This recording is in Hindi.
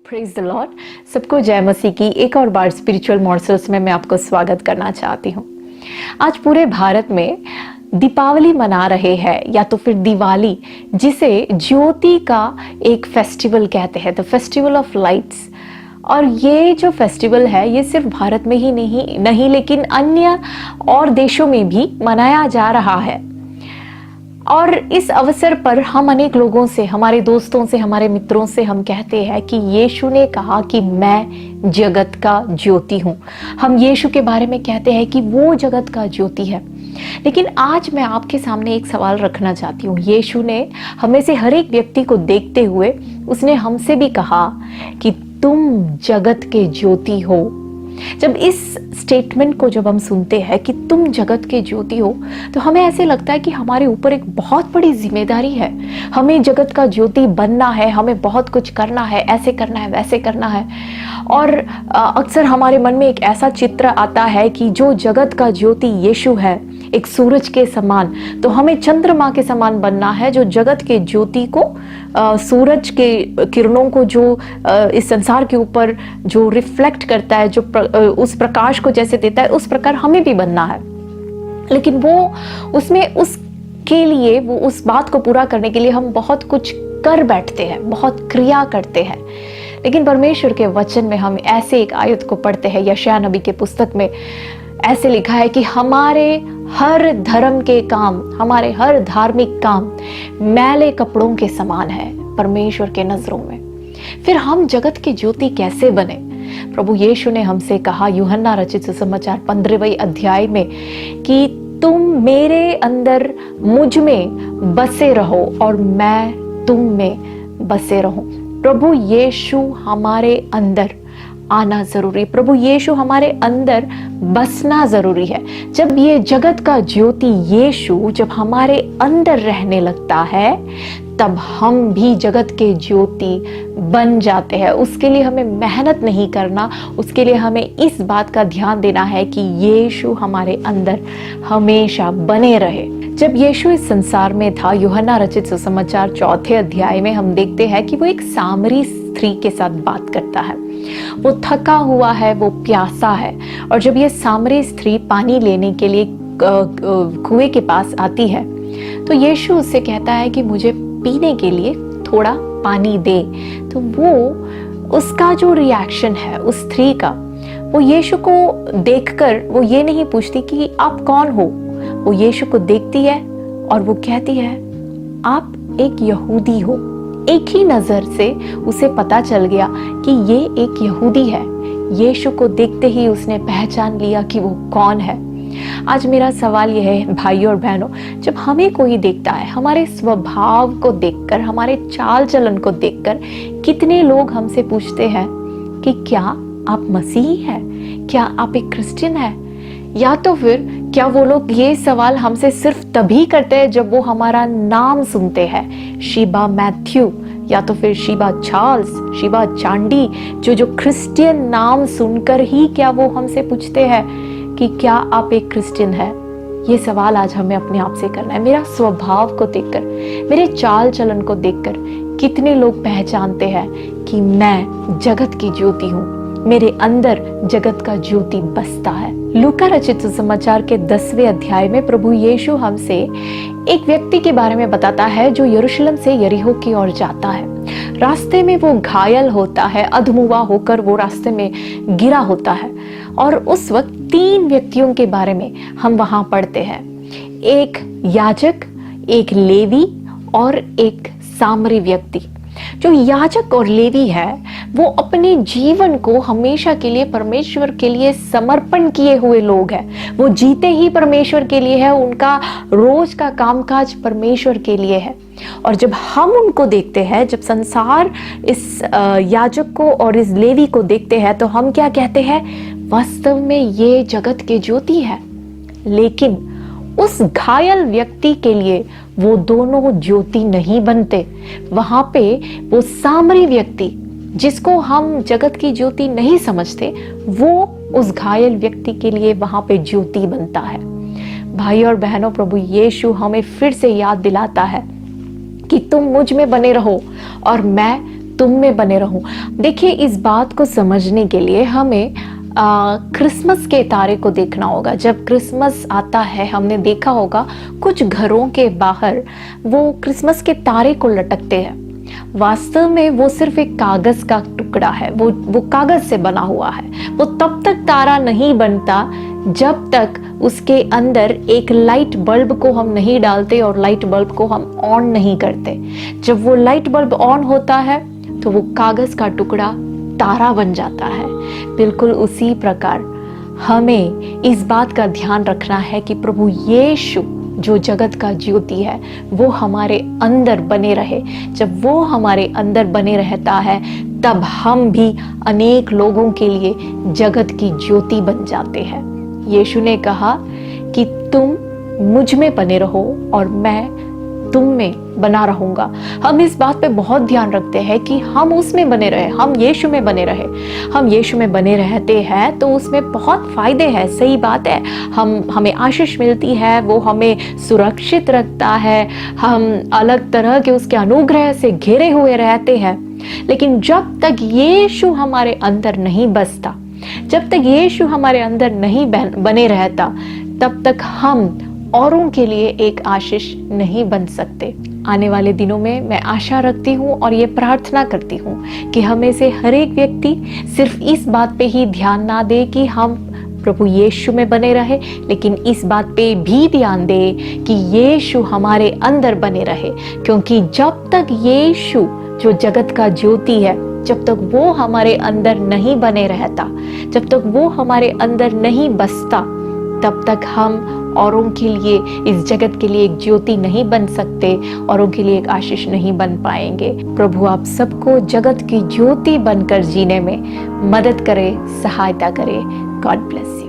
Praise the Lord. सबको जय मसीह की एक और बार स्पिरिचुअल मॉर्सल्स में मैं आपको स्वागत करना चाहती हूँ। आज पूरे भारत में दीपावली मना रहे हैं या तो फिर दिवाली, जिसे ज्योति का एक फेस्टिवल कहते हैं, द फेस्टिवल ऑफ लाइट्स। और ये जो फेस्टिवल है ये सिर्फ भारत में ही नहीं लेकिन अन्य और देशों में भी मनाया जा रहा है। और इस अवसर पर हम अनेक लोगों से, हमारे दोस्तों से, हमारे मित्रों से हम कहते हैं कि यीशु ने कहा कि मैं जगत का ज्योति हूँ। हम यीशु के बारे में कहते हैं कि वो जगत का ज्योति है। लेकिन आज मैं आपके सामने एक सवाल रखना चाहती हूँ। यीशु ने हमें से हर एक व्यक्ति को देखते हुए उसने हमसे भी कहा कि तुम जगत के ज्योति हो। जब इस स्टेटमेंट को जब हम सुनते हैं कि तुम जगत के ज्योति हो, तो हमें ऐसे लगता है कि हमारे ऊपर एक बहुत बड़ी जिम्मेदारी है। हमें जगत का ज्योति बनना है, हमें बहुत कुछ करना है, ऐसे करना है, वैसे करना है। और अक्सर हमारे मन में एक ऐसा चित्र आता है कि जो जगत का ज्योति यीशु है, एक सूरज के समान, तो हमें चंद्रमा के समान बनना है, जो जगत के ज्योति को, सूरज के किरणों को जो इस संसार के ऊपर जो रिफ्लेक्ट करता है, जो उस प्रकाश को जैसे देता है, उस प्रकार हमें भी बनना है। लेकिन वो उसमें उसके लिए, वो उस बात को पूरा करने के लिए हम बहुत कुछ कर बैठते हैं, बहुत क्रिया करते हैं। लेकिन परमेश्वर के वचन में हम ऐसे एक आयत को पढ़ते हैं, यशायाह नबी के पुस्तक में ऐसे लिखा है कि हमारे हर धर्म के काम, हमारे हर धार्मिक काम मैले कपड़ों के समान है परमेश्वर के नजरों में। फिर हम जगत की ज्योति कैसे बने? प्रभु यीशु ने हमसे कहा यूहन्ना रचित सुसमाचार 15वें अध्याय में कि तुम मेरे अंदर, मुझ में बसे रहो और मैं तुम में बसे रहूं। प्रभु यीशु हमारे अंदर आना जरूरी, प्रभु यीशु हमारे अंदर बसना जरूरी है। जब ये जगत का ज्योति यीशु जब हमारे अंदर रहने लगता है, तब हम भी जगत के ज्योति बन जाते हैं। उसके लिए हमें मेहनत नहीं करना, उसके लिए हमें इस बात का ध्यान देना है कि यीशु हमारे अंदर हमेशा बने रहे। जब यीशु इस संसार में था, यूहन्ना रचित सुसमाचार 4 अध्याय में हम देखते हैं कि वो एक सामरी स्त्री के साथ बात करता है। वो थका हुआ है, वो प्यासा है, और जब ये सामरी स्त्री पानी लेने के लिए कुएं के पास आती है, तो यीशु उससे कहता है कि मुझे पीने के लिए थोड़ा पानी दे। तो वो, उसका जो रिएक्शन है उस स्त्री का, वो यीशु को देखकर वो ये नहीं पूछती कि आप कौन हो। वो यीशु को देखती है और वो कहती है, आप एक यहूदी हो। एक ही नजर से उसे पता चल गया कि ये एक यहूदी है। यीशु को देखते ही उसने पहचान लिया कि वो कौन है। आज मेरा सवाल यह है भाइयों और बहनों, जब हमें कोई देखता है, हमारे स्वभाव को देखकर, हमारे चाल चलन को देखकर, कितने लोग हमसे पूछते हैं कि क्या आप मसीही हैं, क्या आप एक क्रिश्चियन हैं? या तो फिर क्या वो लोग ये सवाल हमसे सिर्फ तभी करते हैं जब वो हमारा नाम सुनते हैं, शीबा मैथ्यू या तो फिर शीबा चार्ल्स, शीबा चांडी, जो क्रिश्चियन नाम सुनकर ही क्या वो हमसे पूछते हैं कि क्या आप एक क्रिश्चियन है? ये सवाल आज हमें अपने आप से करना है। मेरा स्वभाव को देखकर, मेरे चाल चलन को देखकर कितने लोग पहचानते हैं कि मैं जगत की ज्योति हूँ, मेरे अंदर जगत का ज्योति बसता है। लूका रचित सुसमाचार के 10वें अध्याय में प्रभु यीशु हमसे एक व्यक्ति के बारे में बताता है जो यरूशलेम से यरीहो की ओर जाता है। रास्ते में वो घायल होता है, अधमुआ होकर वो रास्ते में गिरा होता है। और उस वक्त 3 व्यक्तियों के बारे में हम वहां पढ़ते हैं, एक याजक, एक लेवी और एक सामरी व्यक्ति। जो याजक और लेवी है, वो अपने जीवन को हमेशा के लिए परमेश्वर के लिए समर्पण किए हुए लोग हैं। वो जीते ही परमेश्वर के लिए है, उनका रोज का कामकाज परमेश्वर के लिए है। और जब हम उनको देखते हैं, जब संसार इस याजक को और इस लेवी को देखते हैं, तो हम क्या कहते हैं? वास्तव में ये जगत के ज्योति है। लेकिन उस घायल व्यक्ति के लिए वो दोनों ज्योति नहीं बनते। वहां पे वो सामरी व्यक्ति, जिसको हम जगत की ज्योति नहीं समझते, वो उस घायल व्यक्ति के लिए वहां पे ज्योति बनता है। भाई और बहनों, प्रभु यीशु हमें फिर से याद दिलाता है कि तुम मुझ में बने रहो और मैं तुम में बने रहूं। देखिए, इस बात को समझने के लिए हमें क्रिसमस के तारे को देखना होगा। जब क्रिसमस आता है, हमने देखा होगा कुछ घरों के बाहर वो क्रिसमस के तारे को लटकते हैं। वास्तव में वो सिर्फ एक कागज का टुकड़ा है, वो कागज से बना हुआ है। वो तब तक तारा नहीं बनता जब तक उसके अंदर एक लाइट बल्ब को हम नहीं डालते और लाइट बल्ब को हम ऑन नहीं करते। जब वो लाइट बल्ब ऑन होता है तो वो कागज का टुकड़ा तारा बन जाता है। बिल्कुल उसी प्रकार हमें इस बात का ध्यान रखना है कि प्रभु यीशु जो जगत का ज्योति है वो हमारे अंदर बने रहे। जब वो हमारे अंदर बने रहता है तब हम भी अनेक लोगों के लिए जगत की ज्योति बन जाते हैं। यीशु ने कहा कि तुम मुझ में बने रहो और मैं तुम में बना रहूंगा। हम इस बात पे बहुत ध्यान रखते हैं कि हम उसमें बने रहे, हम यीशु में बने रहे। हम यीशु में बने रहते हैं तो उसमें बहुत फायदे हैं, सही बात है। हमें आशीष मिलती है, वो हमें सुरक्षित रखता है, हम अलग तरह के उसके अनुग्रह से घिरे हुए रहते हैं। लेकिन जब तक यीशु हमारे अंदर नहीं बसता, जब तक यीशु हमारे अंदर नहीं बने रहता, तब तक हम औरों के लिए एक आशीष नहीं बन सकते। आने वाले दिनों में मैं आशा रखती हूँ और ये प्रार्थना करती हूँ कि हमें से हर एक व्यक्ति सिर्फ इस बात पे ही ध्यान ना दे कि हम प्रभु यीशु में बने रहे, लेकिन इस बात पे भी ध्यान दे कि यीशु हमारे अंदर बने रहे। क्योंकि जब तक यीशु जो जगत का ज्योति है, जब तक वो हमारे अंदर नहीं बने रहता, जब तक वो हमारे अंदर नहीं बसता, तब तक हम औरों के लिए, इस जगत के लिए एक ज्योति नहीं बन सकते, औरों के लिए एक आशीष नहीं बन पाएंगे। प्रभु आप सबको जगत की ज्योति बनकर जीने में मदद करे, सहायता करे। God bless you.